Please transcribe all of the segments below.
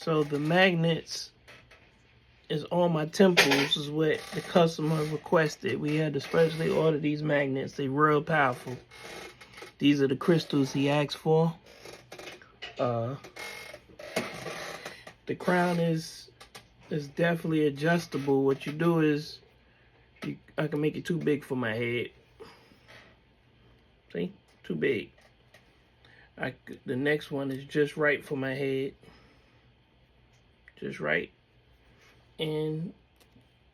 So the magnets is on my temples is what the customer requested. We had to specially order these magnets. They real powerful. These are the crystals he asked for. The crown is definitely adjustable. What you do is I can make it too big for my head. See? Too big. The next one is just right for my head. Just right. And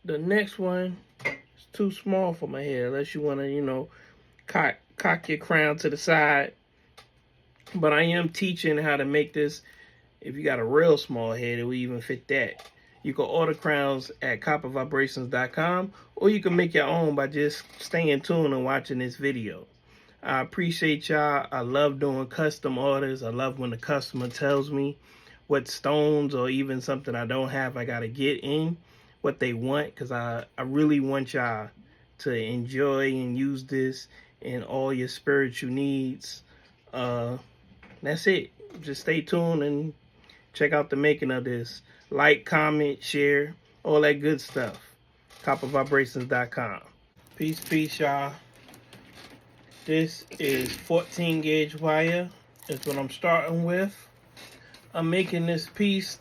the next one is too small for my head, unless you want to, you know, cock your crown to the side. But I am teaching how to make this. If you got a real small head, it will even fit that. You can order crowns at coppervibrations.com, or you can make your own by just staying tuned and watching this video. I appreciate y'all. I love doing custom orders. I love when the customer tells me what stones or even something I don't have I gotta get in, what they want, because I really want y'all to enjoy and use this in all your spiritual needs. That's it. Just stay tuned and check out the making of this. Like, comment, share, all that good stuff. coppervibrations.com. Peace, y'all. This is 14 gauge wire. That's what I'm starting with. I'm making this piece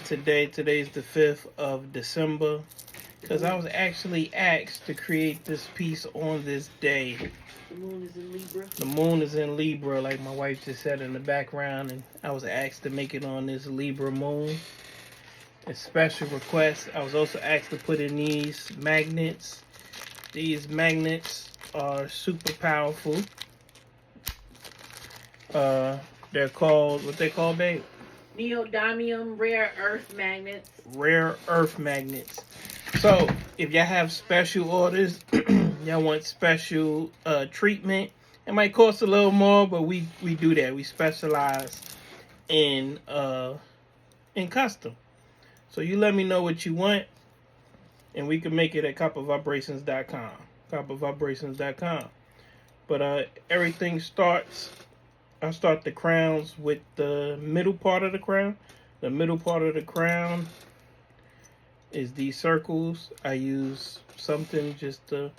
today. Today's the 5th of December. Because I was actually asked to create this piece on this day. The moon is in Libra. The moon is in Libra, like my wife just said in the background. And I was asked to make it on this Libra moon. A special request. I was also asked to put in these magnets. These magnets are super powerful. They're called, what they called, babe? Neodymium rare earth magnets. Rare earth magnets. So, if y'all have special orders, y'all want special treatment, it might cost a little more, but we do that. We specialize in custom. So you let me know what you want, and we can make it at coppervibrations.com. coppervibrations.com. But everything starts. I start the crowns with the middle part of the crown. The middle part of the crown is these circles. I use something just to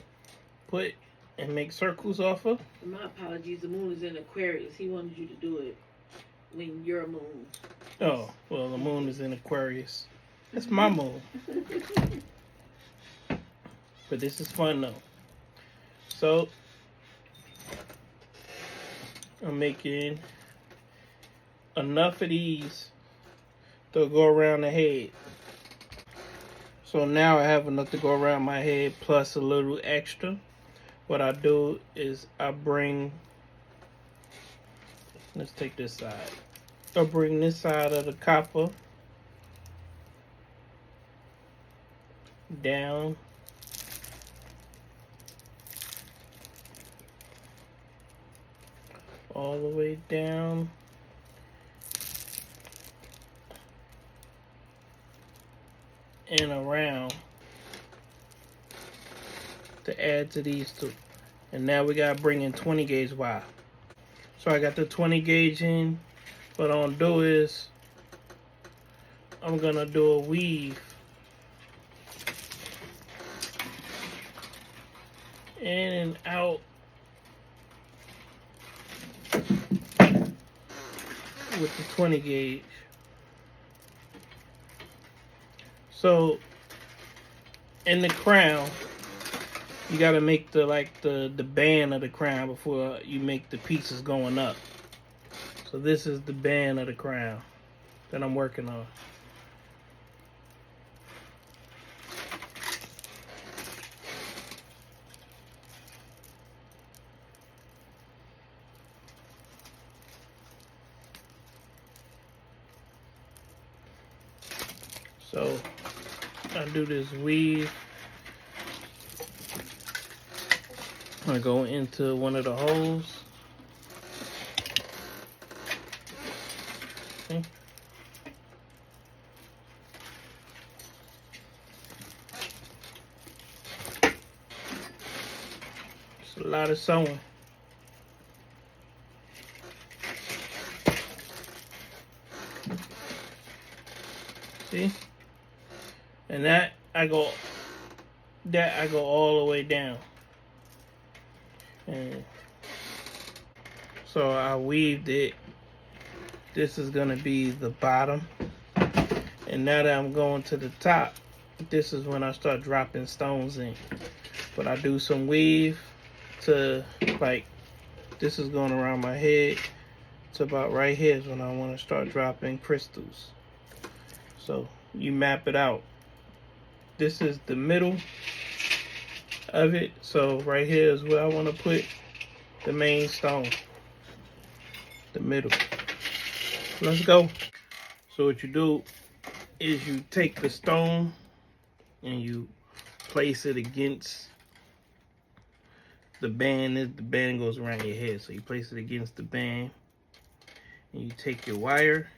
put and make circles off of. My apologies. The moon is in Aquarius. He wanted you to do it when your moon. Oh, well, the moon is in Aquarius. That's my moon. But this is fun, though. So, I'm making enough of these to go around the head. So now I have enough to go around my head plus a little extra. What I do is I bring, let's take this side. I bring this side of the copper down. All the way down. And around to add to these two. And now we gotta bring in 20 gauge wire. So I got the 20 gauge in. What I'm gonna do is I'm gonna do a weave in and out with the 20 gauge. So in the crown, you gotta make the band of the crown before you make the pieces going up. So this is the band of the crown that I'm working on. So I do this weave. I go into one of the holes. See? It's a lot of sewing. See? And that I go all the way down. And so I weaved it. This is gonna be the bottom. And now that I'm going to the top, this is when I start dropping stones in. But I do some weave to, like, this is going around my head to about right here is when I want to start dropping crystals. So you map it out. This is the middle of it. So right here is where I want to put the main stone. The middle. Let's go. So what you do is you take the stone and you place it against the band. The band goes around your head, so you place it against the band and you take your wire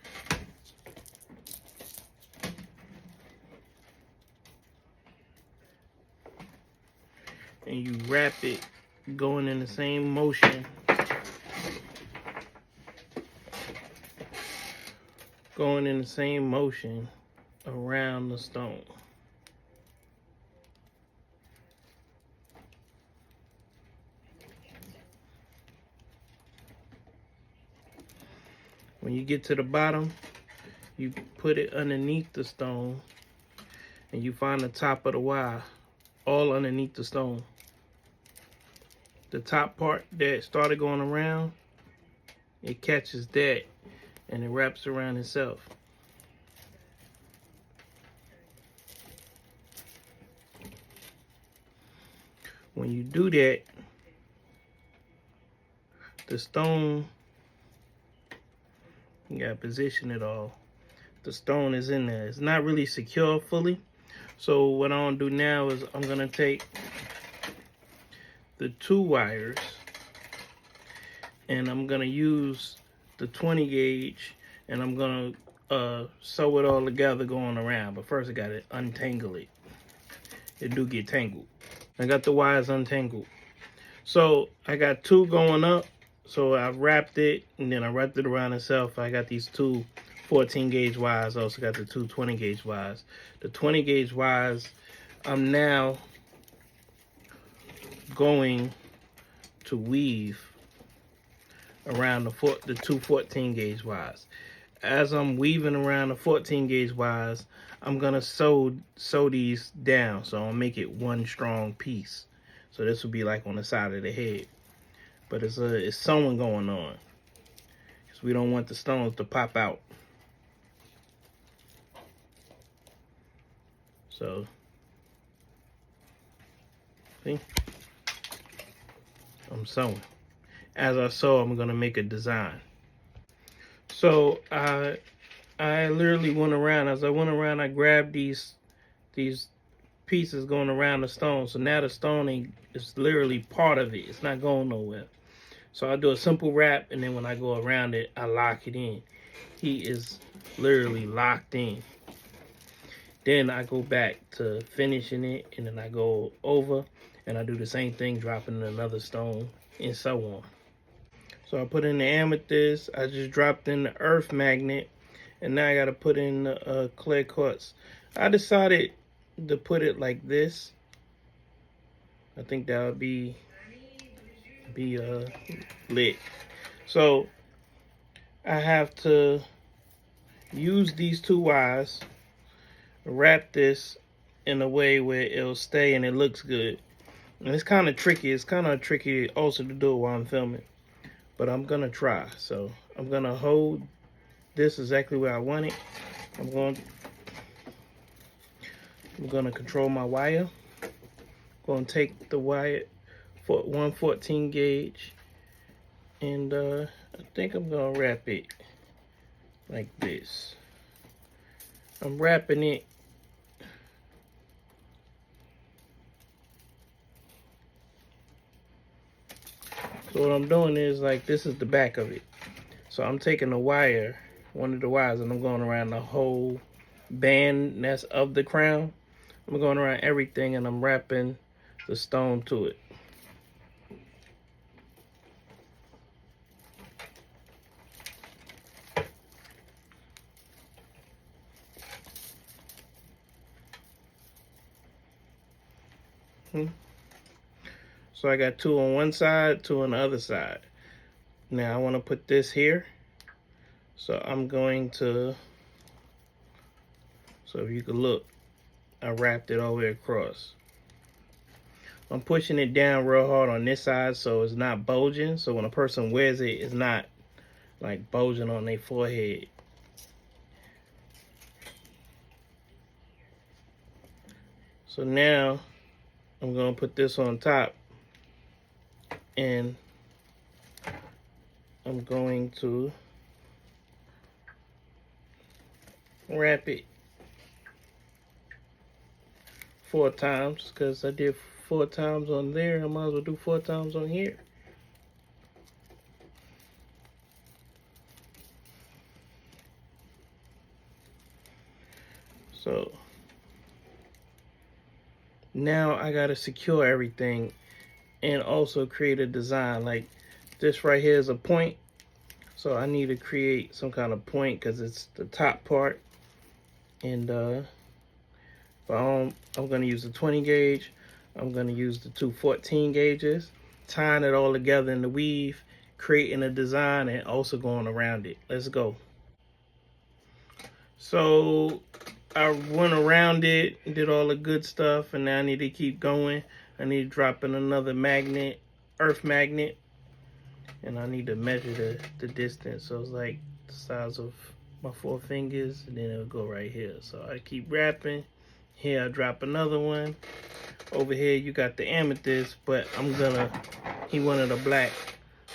and you wrap it going in the same motion around the stone. When you get to the bottom, you put it underneath the stone and you find the top of the wire all underneath the stone. The top part that started going around, it catches that and it wraps around itself. When you do that, the stone, you gotta position it all. The stone is in there. It's not really secure fully. So what I'm gonna do now is I'm gonna take the 2 wires and I'm gonna use the 20 gauge and I'm gonna sew it all together going around. But first I gotta untangle it. It do get tangled. I got the wires untangled. So I got 2 going up. So I wrapped it and then I wrapped it around itself. I got these 2 14 gauge wires. I also got the 2 20 gauge wires. The 20 gauge wires, I'm now going to weave around the 2 14 gauge wires. As I'm weaving around the 14 gauge wires, I'm gonna sew these down. So I'll make it one strong piece. So this will be like on the side of the head. But it's sewing going on. Because we don't want the stones to pop out. So, see? I'm sewing. As I sew, I'm gonna make a design. So I literally went around. As I went around, I grabbed these pieces going around the stone. So now the stone is literally part of it. It's not going nowhere. So I do a simple wrap, and then when I go around it, I lock it in. He is literally locked in. Then I go back to finishing it, and then I go over, and I do the same thing, dropping another stone, and so on. So I put in the amethyst, I just dropped in the earth magnet, and now I gotta put in the clear quartz. I decided to put it like this. I think that would be lit. So I have to use these 2 wires, wrap this in a way where it'll stay and it looks good. And it's kind of tricky. It's kind of tricky also to do it while I'm filming. But I'm going to try. So I'm going to hold this exactly where I want it. I'm going to control my wire. I'm going to take the wire for 114 gauge. And I think I'm going to wrap it like this. I'm wrapping it so what I'm doing is, like, this is the back of it. So I'm taking the wire, one of the wires, and I'm going around the whole band that's of the crown. I'm going around everything and I'm wrapping the stone to it. So I got 2 on one side, 2 on the other side. Now I want to put this here. So I'm going to, so if you could look, I wrapped it all the way across. I'm pushing it down real hard on this side so it's not bulging. So when a person wears it, it's not like bulging on their forehead. So now I'm going to put this on top and I'm going to wrap it 4 times because I did 4 times on there. I might as well do 4 times on here. So now I gotta secure everything and also create a design. Like this right here is a point, so I need to create some kind of point because it's the top part. And I'm gonna use the 20 gauge. I'm gonna use the 2 14 gauges, tying it all together in the weave, creating a design, and also going around it. Let's go. So I went around it, did all the good stuff, and now I need to keep going. I need to drop in another magnet, earth magnet, and I need to measure the distance. So it's like the size of my 4 fingers, and then it'll go right here. So I keep wrapping. Here I drop another one. Over here you got the amethyst, but he wanted a black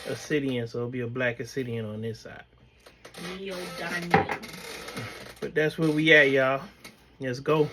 obsidian, so it'll be a black obsidian on this side. Neodymium. But that's where we at, y'all. Let's go.